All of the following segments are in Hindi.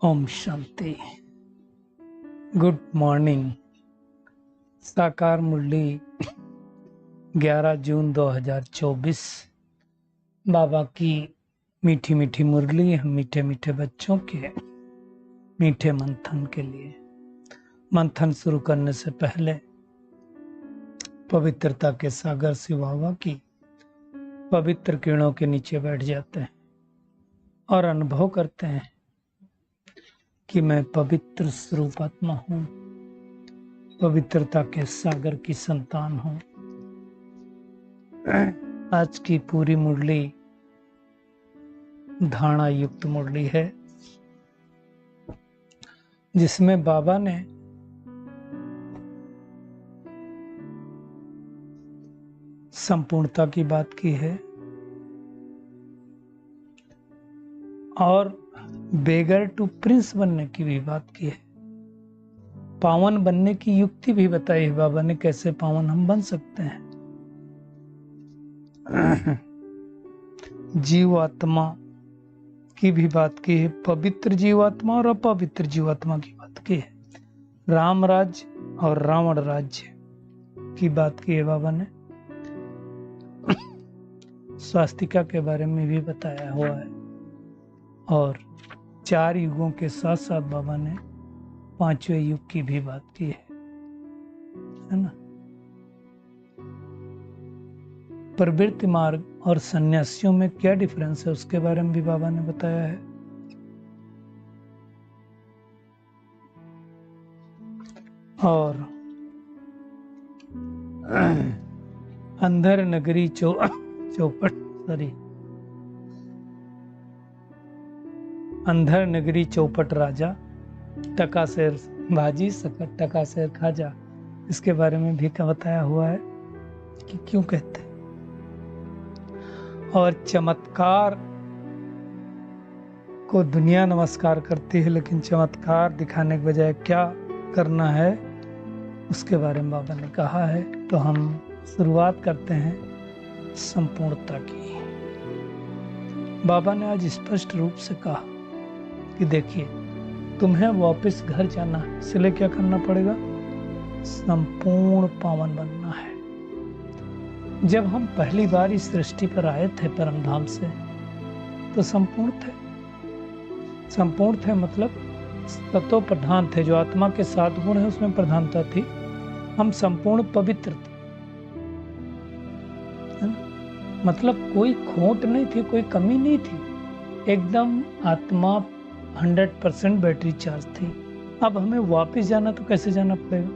ओम शांति। Good morning. साकार मुरली 11 जून 2024। बाबा की मीठी मीठी मुरली हम मीठे मीठे बच्चों के मीठे मंथन के लिए। मंथन शुरू करने से पहले पवित्रता के सागर शिव बाबा की पवित्र किरणों के नीचे बैठ जाते हैं और अनुभव करते हैं कि मैं पवित्र स्वरूप आत्मा हूं, पवित्रता के सागर की संतान हूं। आज की पूरी मुरली धारणा युक्त मुरली है, जिसमें बाबा ने संपूर्णता की बात की है और बेगर टू प्रिंस बनने की भी बात की है। पावन बनने की युक्ति भी बताई है बाबा ने, कैसे पावन हम बन सकते हैं। जीवात्मा की भी बात की है, पवित्र जीवात्मा और अपवित्र जीवात्मा की बात की है। राम राज्य और रावण राज्य की बात की है बाबा ने। स्वास्तिका के बारे में भी बताया हुआ है और 4 युगों के साथ साथ बाबा ने 5वें युग की भी बात की है ना। प्रवृत्ति मार्ग और सन्यासियों में क्या डिफरेंस है उसके बारे में भी बाबा ने बताया है। और अंधर नगरी अंधर नगरी चौपट राजा, टका शेर भाजी सकट टका शेर खाजा, इसके बारे में भी बताया हुआ है कि क्यों कहते हैं। और चमत्कार को दुनिया नमस्कार करती है, लेकिन चमत्कार दिखाने के बजाय क्या करना है उसके बारे में बाबा ने कहा है। तो हम शुरुआत करते हैं संपूर्णता की। बाबा ने आज स्पष्ट रूप से कहा कि देखिए, तुम्हें वापस घर जाना है, इसलिए क्या करना पड़ेगा? संपूर्ण पावन बनना है। जब हम पहली बार इस सृष्टि पर आए थे परमधाम से, तो संपूर्ण थे मतलब तत्व प्रधान थे। जो आत्मा के 7 गुण है उसमें प्रधानता थी। हम संपूर्ण पवित्र थे, मतलब कोई खोट नहीं थी, कोई कमी नहीं थी। एकदम आत्मा 100% बैटरी चार्ज थी। अब हमें वापस जाना, तो कैसे जाना पड़ेगा?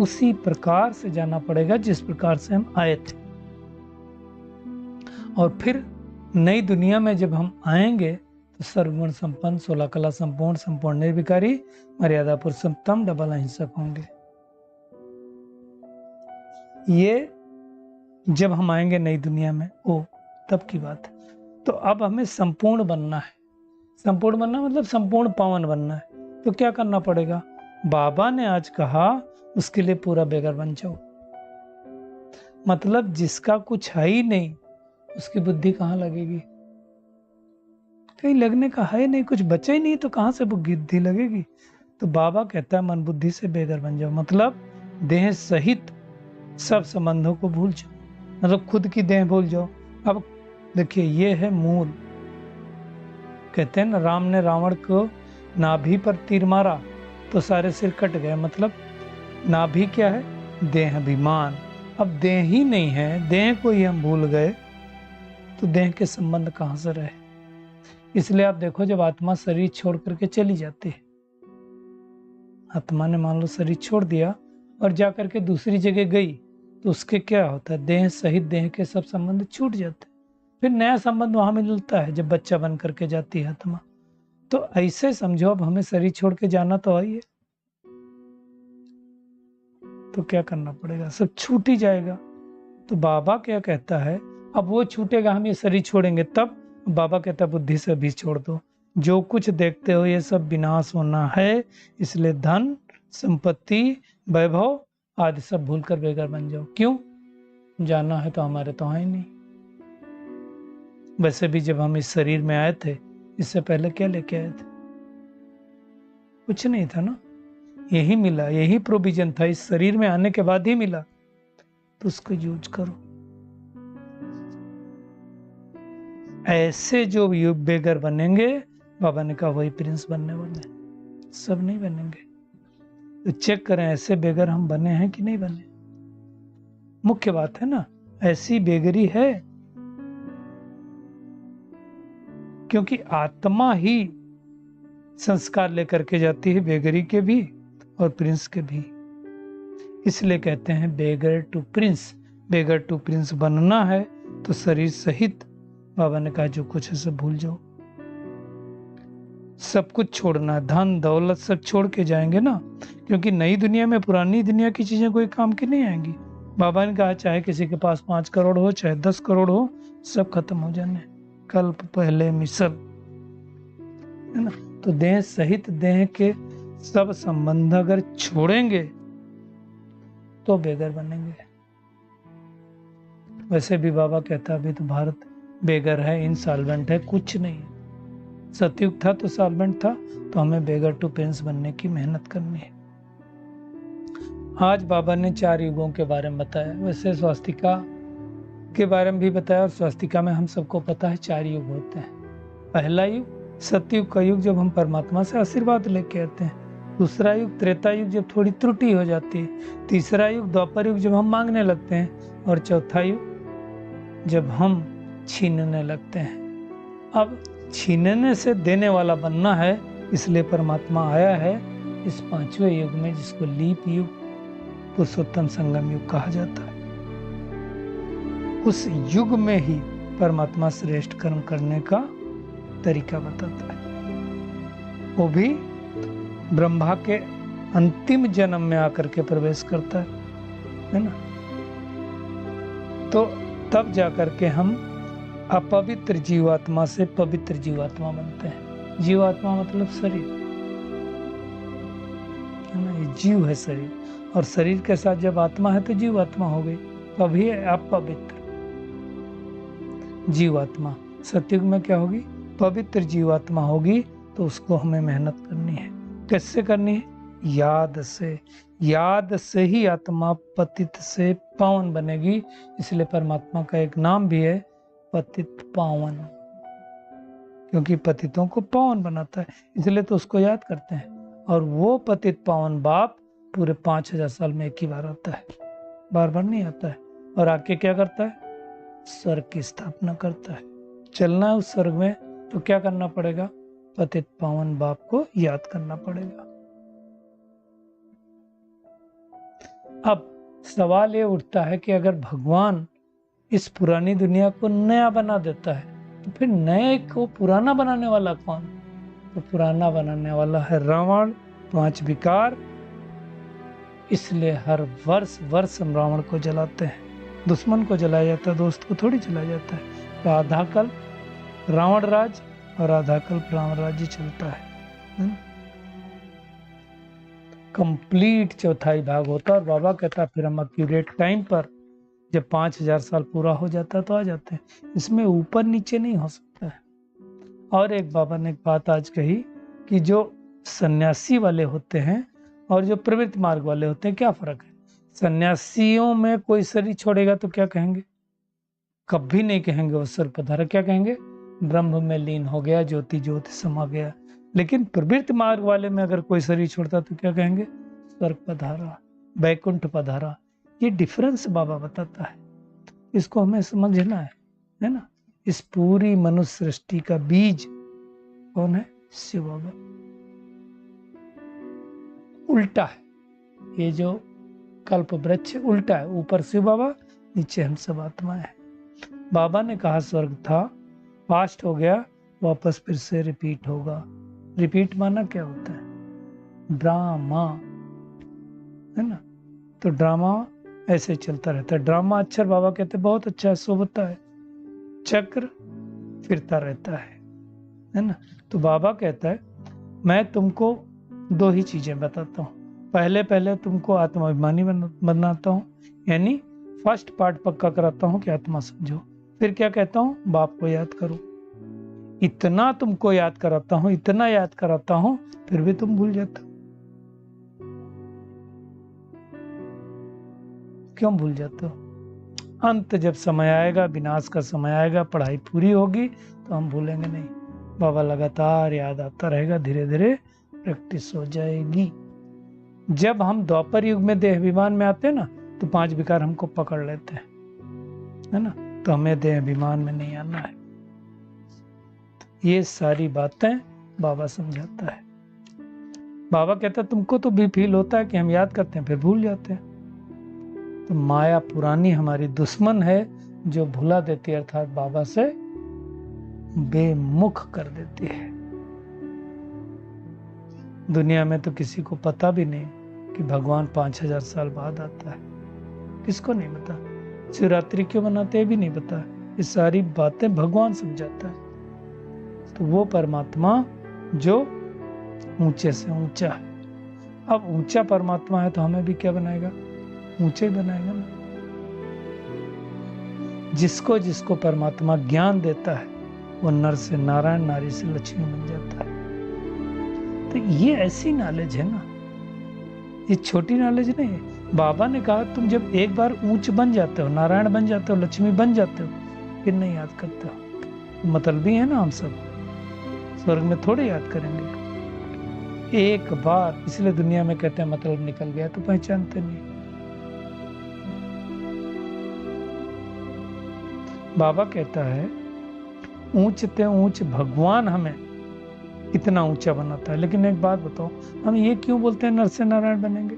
उसी प्रकार से जाना पड़ेगा जिस प्रकार से हम आए थे। और फिर नई दुनिया में जब हम आएंगे तो सर्वगुण संपन्न, 16 कला संपूर्ण, संपूर्ण निर्विकारी, मर्यादा पुरुषोत्तम, डबल अहिंसक होंगे। ये जब हम आएंगे नई दुनिया में, वो तब की बात है। तो अब हमें संपूर्ण बनना है। संपूर्ण बनना मतलब संपूर्ण पावन बनना है। तो क्या करना पड़ेगा? बाबा ने आज कहा उसके लिए पूरा बेगर बन जाओ। मतलब जिसका कुछ है ही नहीं, उसकी बुद्धि कहाँ लगेगी? कहीं लगने का है नहीं, कुछ बचा ही नहीं, तो कहाँ से बुद्धि लगेगी? तो बाबा कहता है मन बुद्धि से बेगर बन जाओ, मतलब देह सहित सब संबंधों को भूल जाओ, मतलब खुद की देह भूल जाओ। अब देखिए, ये है मूल। कहते हैं ना, राम ने रावण को नाभि पर तीर मारा तो सारे सिर कट गए। मतलब नाभि क्या है? देह अभिमान। अब देह ही नहीं है, देह को ही हम भूल गए, तो देह के संबंध कहां से रहे? इसलिए आप देखो, जब आत्मा शरीर छोड़ करके चली जाती है, आत्मा ने मान लो शरीर छोड़ दिया और जाकर के दूसरी जगह गई, तो उसके क्या होता है? देह सहित देह के सब संबंध छूट जाते हैं। फिर नया संबंध वहां मिलता है जब बच्चा बन करके जाती है आत्मा। तो ऐसे समझो, अब हमें शरीर छोड़ के जाना तो है, तो क्या करना पड़ेगा? सब छूट ही जाएगा। तो बाबा क्या कहता है? अब वो छूटेगा, हम ये शरीर छोड़ेंगे तब। बाबा कहता है बुद्धि से भी छोड़ दो। जो कुछ देखते हो ये सब विनाश होना है, इसलिए धन, संपत्ति, वैभव आदि सब भूल कर बेगर बन जाओ। क्यों? जाना है तो हमारे तो है नहीं। वैसे भी जब हम इस शरीर में आए थे, इससे पहले क्या लेके आए थे? कुछ नहीं था ना, यही मिला, यही प्रोविजन था, इस शरीर में आने के बाद ही मिला, तो उसको यूज करो। ऐसे जो बेगर बनेंगे, बाबा ने कहा वही प्रिंस बनने वाले, सब नहीं बनेंगे। तो चेक करें ऐसे बेगर हम बने हैं कि नहीं बने। मुख्य बात है ना, ऐसी बेगरी है, क्योंकि आत्मा ही संस्कार लेकर के जाती है, बेगरी के भी और प्रिंस के भी। इसलिए कहते हैं beggar to prince. Beggar to prince बनना है तो शरीर सहित, बाबा ने कहा जो कुछ है सब भूल जाओ, सब कुछ छोड़ना है, धन दौलत सब छोड़ के जाएंगे ना, क्योंकि नई दुनिया में पुरानी दुनिया की चीजें कोई काम की नहीं आएंगी। बाबा ने कहा चाहे किसी के पास 5 करोड़ हो, चाहे 10 करोड़ हो, सब खत्म हो जाने, कल्प पहले मिसल, है ना। तो देह सहित देह के सब संबंध अगर छोड़ेंगे तो बेगर बनेंगे। वैसे भी बाबा कहता अभी तो भारत बेगर है, इंसॉल्वेंट है, कुछ नहीं है। सतयुग था तो सॉल्वेंट था, तो हमें बेगर टू प्रिंस बनने की मेहनत करनी है। आज बाबा ने 4 युगों के बारे में बताया, वैसे स्वास्तिका के बारे में भी बताया, और स्वास्तिका में हम सबको पता है 4 युग होते हैं। पहला युग सतयुग का युग, जब हम परमात्मा से आशीर्वाद लेके आते हैं। दूसरा युग त्रेता युग, जब थोड़ी त्रुटि हो जाती है। तीसरा युग द्वापर युग, जब हम मांगने लगते हैं। और चौथा युग जब हम छीनने लगते हैं। अब छीनने से देने वाला बनना है, इसलिए परमात्मा आया है इस 5वें युग में, जिसको लीप युग, पुरुषोत्तम संगम युग कहा जाता है। उस युग में ही परमात्मा श्रेष्ठ कर्म करने का तरीका बताता है। वो भी ब्रह्मा के अंतिम जन्म में आकर के प्रवेश करता है ना। तो तब जाकर के हम अपवित्र जीवात्मा से पवित्र जीवात्मा बनते हैं। जीवात्मा मतलब शरीर, है ना, ये जीव है शरीर, और शरीर के साथ जब आत्मा है तो जीवात्मा हो गई, तभी अपवित्र जीवात्मा। सतयुग में क्या होगी? पवित्र जीवात्मा होगी। तो उसको हमें मेहनत करनी है। कैसे करनी है? याद से। याद से ही आत्मा पतित से पावन बनेगी। इसलिए परमात्मा का एक नाम भी है पतित पावन, क्योंकि पतितों को पावन बनाता है, इसलिए तो उसको याद करते हैं। और वो पतित पावन बाप पूरे 5000 साल में एक ही बार आता है, बार बार नहीं आता है। और आके क्या करता है? स्वर्ग की स्थापना करता है। चलना है उस स्वर्ग में तो क्या करना पड़ेगा? पतित पावन बाप को याद करना पड़ेगा। अब सवाल ये उठता है कि अगर भगवान इस पुरानी दुनिया को नया बना देता है तो फिर नए को पुराना बनाने वाला कौन? तो पुराना बनाने वाला है रावण, 5 विकार। इसलिए हर वर्ष हम रावण को जलाते हैं। दुश्मन को जलाया जाता है, दोस्त को थोड़ी जलाया जाता है। तो आधा कल्प रावण राज और आधा कल्प रावण राज्य चलता है। कंप्लीट चौथाई भाग होता है। और बाबा कहता है फिर हम एक्यूरेट टाइम पर, जब 5000 साल पूरा हो जाता है तो आ जाते हैं। इसमें ऊपर नीचे नहीं हो सकता है। और एक बाबा ने एक बात आज कही कि जो सन्यासी वाले होते हैं और जो प्रवृत्ति मार्ग वाले होते हैं, क्या फर्क है? सन्यासियों में कोई शरीर छोड़ेगा तो क्या कहेंगे? कभी नहीं कहेंगे वो स्वर्ग पधारा। क्या कहेंगे? ब्रह्म में लीन हो गया, ज्योति ज्योति समा गया। लेकिन प्रवृत्ति मार्ग वाले में अगर कोई शरीर छोड़ता तो क्या कहेंगे? स्वर्ग पधारा, वैकुंठ पधारा। ये डिफरेंस बाबा बताता है, इसको हमें समझना है ना। इस पूरी मनुष्य सृष्टि का बीज कौन है? शिव बाबा। उल्टा है ये जो कल्प वृक्ष, उल्टा है। ऊपर शिव बाबा, नीचे हम सब आत्माएं हैं। बाबा ने कहा स्वर्ग था, पास्ट हो गया, वापस फिर से रिपीट होगा। रिपीट माना क्या होता है? ड्रामा, है ना। तो ड्रामा ऐसे चलता रहता है। ड्रामा अक्षर बाबा कहते बहुत अच्छा है, शोभता है, चक्र फिरता रहता है ना। तो बाबा कहता है मैं तुमको 2 ही चीजें बताता हूँ। पहले तुमको आत्माभिमानी बनाता हूँ, यानी फर्स्ट पार्ट पक्का कराता हूँ कि आत्मा समझो। फिर क्या कहता हूँ? बाप को याद करो। इतना तुमको याद कराता हूं, इतना याद कराता हूं, फिर भी तुम भूल जाते हो। क्यों भूल जाते हो? अंत जब समय आएगा, विनाश का समय आएगा, पढ़ाई पूरी होगी, तो हम भूलेंगे नहीं। बाबा लगातार याद आता रहेगा, धीरे धीरे प्रैक्टिस हो जाएगी। जब हम द्वापर युग में देह अभिमान में आते हैं ना, तो 5 विकार हमको पकड़ लेते हैं, है ना। तो हमें देह अभिमान में नहीं आना है। ये सारी बातें बाबा समझाता है। बाबा कहता है तुमको तो भी फील होता है कि हम याद करते हैं फिर भूल जाते हैं। तो माया पुरानी हमारी दुश्मन है, जो भुला देती है, अर्थात बाबा से बेमुख कर देती है। दुनिया में तो किसी को पता भी नहीं कि भगवान 5000 साल बाद आता है। किसको नहीं पता? शिवरात्रि क्यों मनाते हैं भी नहीं पता। ये सारी बातें भगवान समझाता है। तो वो परमात्मा जो ऊंचे से ऊंचा है। अब ऊंचा परमात्मा है तो हमें भी क्या बनाएगा? ऊंचे बनाएगा ना। जिसको जिसको परमात्मा ज्ञान देता है, वो नर से नारायण, नारी से लक्ष्मी बन जाता है। तो ये ऐसी नॉलेज है ना, ये छोटी नॉलेज नहीं है। बाबा ने कहा तुम जब एक बार ऊंच बन जाते हो, नारायण बन जाते हो, लक्ष्मी बन जाते हो, फिर नहीं याद करते हो। मतलबी है ना हम सब, स्वर्ग में थोड़े याद करेंगे। एक बार, इसलिए दुनिया में कहते हैं मतलब निकल गया तो पहचानते नहीं। बाबा कहता है ऊंचते ऊंच भगवान हमें इतना ऊंचा बनाता है। लेकिन एक बात बताओ, हम ये क्यों बोलते हैं नर से नारायण बनेंगे?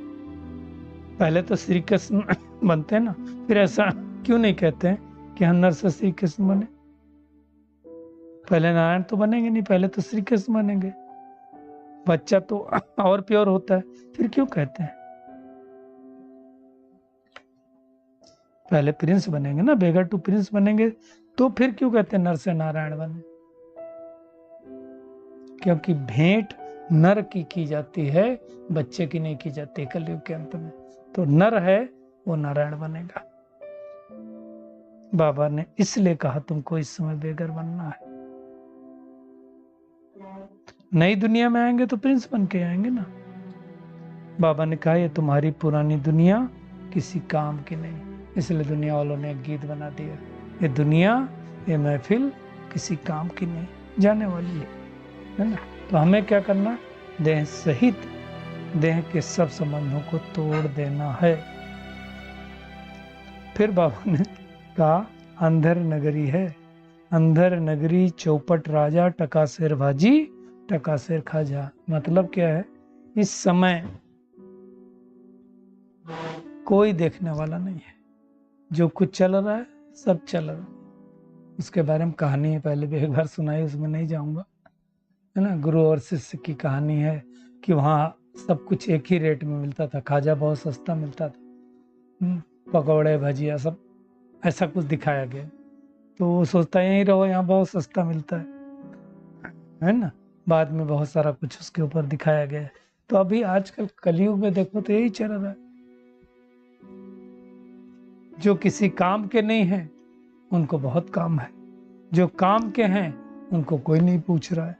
पहले तो श्री कृष्ण बनते हैं ना, फिर ऐसा क्यों नहीं कहते हैं कि हम नर से श्री कृष्ण बने? पहले नारायण तो बनेंगे नहीं, पहले तो श्री कृष्ण बनेंगे। बच्चा तो और प्योर होता है, फिर क्यों कहते हैं? पहले प्रिंस बनेंगे ना, बेगर टू प्रिंस बनेंगे, तो फिर क्यों कहते हैं नर से नारायण बने? क्योंकि भेंट नर की जाती है, बच्चे की नहीं की जाती कलयुग के अंत में। तो नर है वो नारायण बनेगा। बाबा ने इसलिए कहा तुमको इस समय बेगर बनना है। नई दुनिया में आएंगे तो प्रिंस बन के आएंगे ना। बाबा ने कहा ये तुम्हारी पुरानी दुनिया किसी काम की नहीं, इसलिए दुनिया वालों ने एक गीत बना दिया, ये दुनिया, ये महफिल किसी काम की नहीं, जाने वाली है ना। तो हमें क्या करना? देह सहित देह के सब संबंधों को तोड़ देना है। फिर बाबा ने कहा अंधर नगरी है, अंधर नगरी चौपट राजा, टका शेर भाजी, टका शेर खाजा। मतलब क्या है? इस समय कोई देखने वाला नहीं है, जो कुछ चल रहा है सब चल रहा है। उसके बारे में कहानी है, पहले भी एक बार सुनाई, उसमें नहीं जाऊंगा, है ना। गुरु और शिष्य की कहानी है कि वहाँ सब कुछ एक ही रेट में मिलता था, खाजा बहुत सस्ता मिलता था, पकौड़े भजिया सब ऐसा कुछ दिखाया गया। तो वो सोचता है यहीं रहो, यहाँ बहुत सस्ता मिलता है ना। बाद में बहुत सारा कुछ उसके ऊपर दिखाया गया है। तो अभी आजकल कलयुग में देखो तो यही चल रहा है। जो किसी काम के नहीं है उनको बहुत काम है, जो काम के हैं उनको कोई नहीं पूछ रहा है।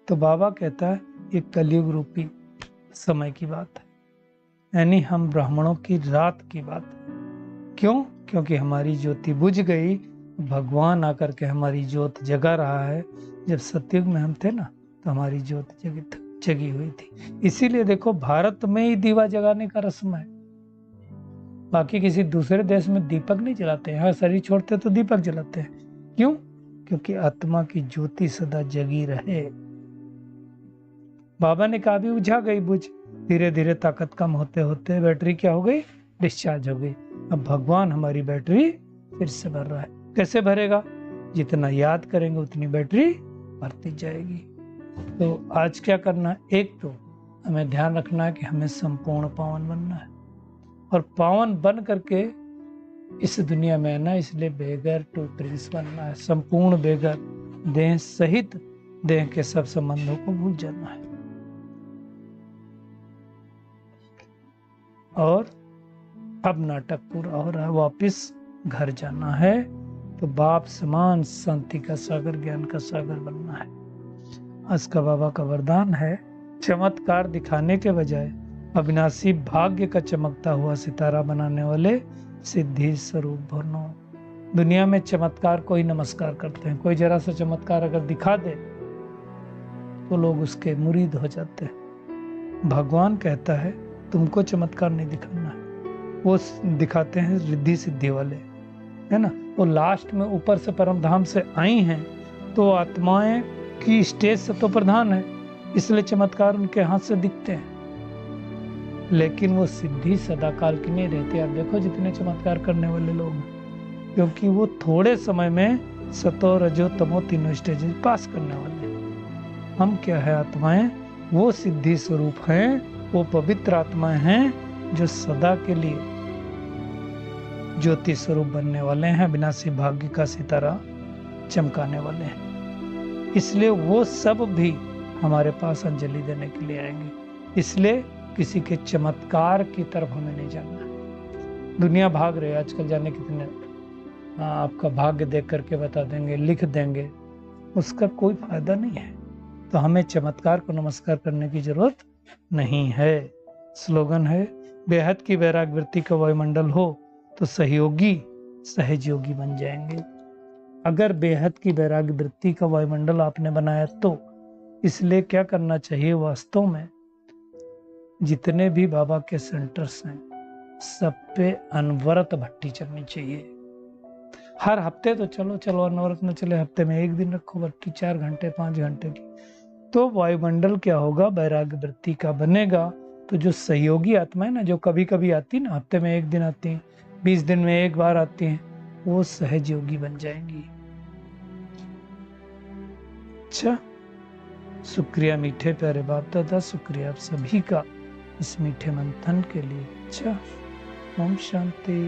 तो बाबा कहता है ये कलयुग रूपी समय की बात है, यानी हम ब्राह्मणों की रात की बात है। क्यों? क्योंकि हमारी ज्योति बुझ गई, भगवान आकर के हमारी ज्योत जगा रहा है। जब सतयुग में हम थे ना, तो हमारी ज्योत जगी हुई थी। इसीलिए देखो भारत में ही दीवा जगाने का रस्म है, बाकी किसी दूसरे देश में दीपक नहीं जलाते हैं। हाँ, शरीर छोड़ते तो दीपक जलाते हैं। क्यों? क्योंकि आत्मा की ज्योति सदा जगी रहे। बाबा ने कहा भी बुझा गई बुझ, धीरे धीरे ताकत कम होते होते बैटरी क्या हो गई? डिस्चार्ज हो गई। अब भगवान हमारी बैटरी फिर से भर रहा है। कैसे भरेगा? जितना याद करेंगे उतनी बैटरी भरती जाएगी। तो आज क्या करना है? एक तो हमें ध्यान रखना है कि हमें संपूर्ण पावन बनना है, और पावन बन करके इस दुनिया में ना, इसलिए बेगर टू प्रिंस बनना है। संपूर्ण बेगर, देह सहित देह के सब संबंधों को भूल जाना है। और अब नाटक पूरा हो रहा है, वापिस घर जाना है। तो बाप समान शांति का सागर, ज्ञान का सागर बनना है। आज का बाबा का वरदान है, चमत्कार दिखाने के बजाय अविनाशी भाग्य का चमकता हुआ सितारा बनाने वाले सिद्धि स्वरूप बनो। दुनिया में चमत्कार को ही नमस्कार करते हैं। कोई जरा सा चमत्कार अगर दिखा दे तो लोग उसके मुरीद हो जाते हैं। भगवान कहता है तुमको चमत्कार नहीं दिखाना है, वो दिखाते हैं रिद्धि सिद्धि वाले, है ना। वो लास्ट में ऊपर से परम धाम से आई हैं तो आत्माएं की स्टेज से तो प्रधान है, इसलिए चमत्कार उनके हाथ से दिखते हैं। लेकिन वो सिद्धि सदाकाल की नहीं रहती। आप देखो जितने चमत्कार करने वाले लोग, क्योंकि वो थोड़े समय में सतो रजो तमो तीनों स्टेजेस पास करने वाले हैं। हम क्या है आत्माएं, वो सिद्धि स्वरूप हैं, वो पवित्र आत्माएं हैं जो सदा के लिए ज्योति स्वरूप बनने वाले हैं, विनाशी भाग्य का सितारा चमकाने वाले हैं। इसलिए वो सब भी हमारे पास अंजलि देने के लिए आएंगे। इसलिए किसी के चमत्कार की तरफ हमें नहीं जाना। दुनिया भाग रही है आजकल, जाने कितने आपका भाग्य देख करके बता देंगे, लिख देंगे, उसका कोई फायदा नहीं है। तो हमें चमत्कार को नमस्कार करने की जरूरत नहीं है। स्लोगन है, बेहद की वैराग्य वृत्ति का वायुमंडल हो तो सहयोगी सहजयोगी बन जाएंगे। अगर बेहद की वैराग्य वृत्ति का वायुमंडल आपने बनाया तो इसलिए क्या करना चाहिए, वास्तव में जितने भी बाबा के सेंटर्स हैं सब पे अनवरत भट्टी चलनी चाहिए। हर हफ्ते तो चलो अनवरत न चले, हफ्ते में एक दिन रखो भट्टी, 4 घंटे 5 घंटे की। तो वायुमंडल क्या होगा, वैराग्य वृत्ति का बनेगा। तो जो सहयोगी आत्मा है ना, जो कभी कभी आती ना, हफ्ते में एक दिन आती है, 20 दिन में एक बार आती हैं, वो सहज योगी बन जाएंगी। अच्छा, शुक्रिया मीठे प्यारे बाप दादा, शुक्रिया आप सभी का इस मीठे मंथन के लिए। अच्छा, ओम शांति।